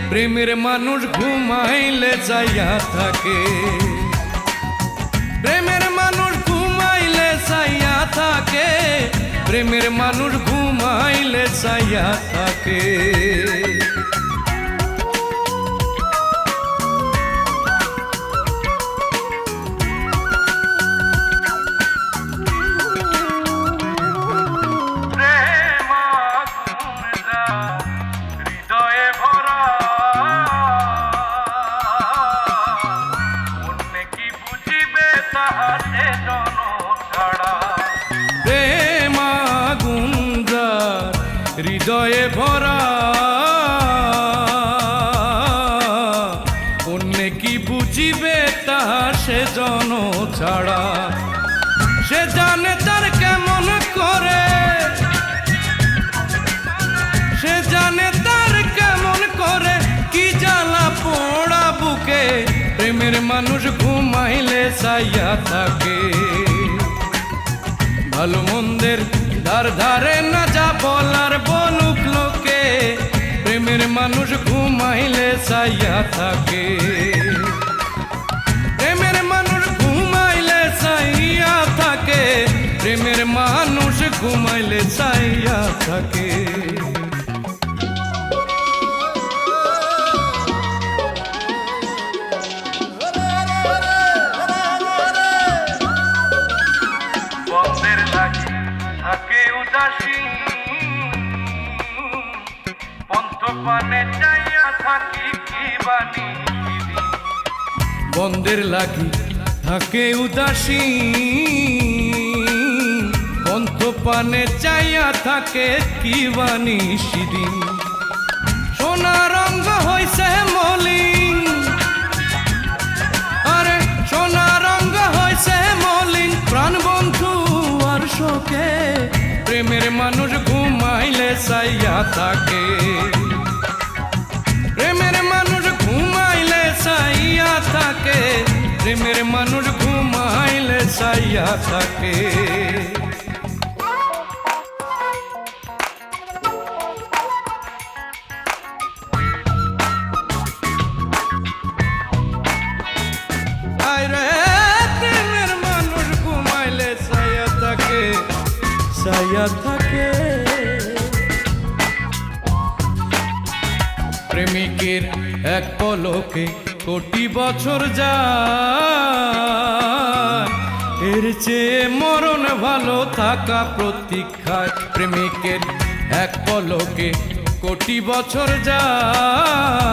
প্রেমের মানুষ ঘুমাইলে যাইয়া থাকে, প্রেমের মানুষ ঘুমাইলে যাইয়া থাকে, প্রেমের মানুষ ঘুমাইলে যাইয়া থাকে। হৃদয়ে ভরা অন্যে কি বুঝিবে তাহা সে জন ছাড়া। সে জানে তার কেমন করে, সে জানে তার কেমন করে কি জ্বালা পোড়া বুকে, প্রেমের মানুষ ঘুমাইলে চাইয়া থাকে। ভালো মন্দের ধার ধারে না যা বলার বলুক লোকে, প্রেমের মানুষ ঘুমাইলে চাইয়া থাকে। প্রেমের মানুষ ঘুমাইলে চাইয়া থাকে, প্রেমের মানুষ ঘুমাইলে চাইয়া থাকে। থাকে উদাসী পন্থ পানে চাইয়া থাকি কি বানি, বন্ধের লাগি থাকে উদাসী পন্থ পানে চাইয়া থাকে কি বানি সেদিন। সোনা রঙ হইছে মলিন, আরে সোনা রঙ হইছে মলিন প্রাণ বন্ধু আর শোকে, প্রেমের মানুষ ঘুমাইলে চাইয়া থাকে। প্রেমের মানুষ ঘুমাইলে চাইয়া থাকে, প্রেমের মানুষ ঘুমাইলে চাইয়া থাকে। প্রেমের মানুষ ঘুমাইলে চাইয়া থাকে, চাইয়া থাকে। প্রেমিকের এক পলকে কোটি বছর যায়, এর চেয়ে মরণ ভালো থাকা প্রতীক্ষায়। প্রেমিকের এক পলকে কোটি বছর যায়,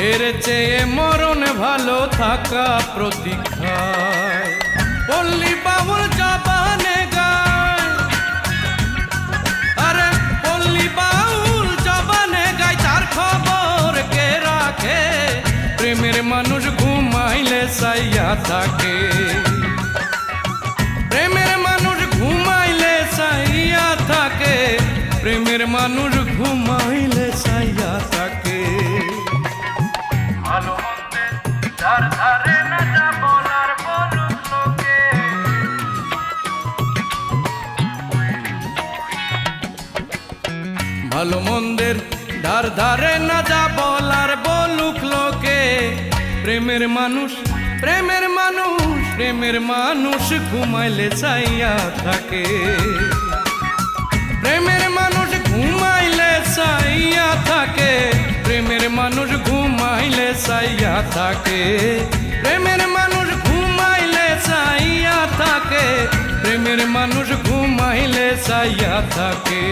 এর চেয়ে মরণ ভালো থাকা প্রতীক্ষায়। পল্লী বাবুল জবানে গায়, আরে পল্লী বাউল জবানে গায়, তার খবর কে রাখে, প্রেমের মানুষ ঘুমাইলে চাইয়া থাকে। প্রেমের মানুষ ঘুমাইলে চাইয়া থাকে, প্রেমের মানুষ ঘুমাইলে চাইয়া থাকে। ভালো মন্দের ধার ধারে না যা বলার বলুক লোকে, ভালো মন্দের ধার ধারে না যা বলার বলুক লোকে, প্রেমের মানুষ, প্রেমের মানুষ, প্রেমের মানুষ ঘুমাইলে চাইয়া থাকে। প্রেমের মানুষ ঘুমাইলে চাইয়া থাকে, প্রেমের মানুষ ঘুমাইলে চাইয়া থাকে। প্রেমের মানুষ ঘুমাইলে চাইয়া থাকে, প্রেমের মানুষ ঘুমাইলে চাইয়া থাকে।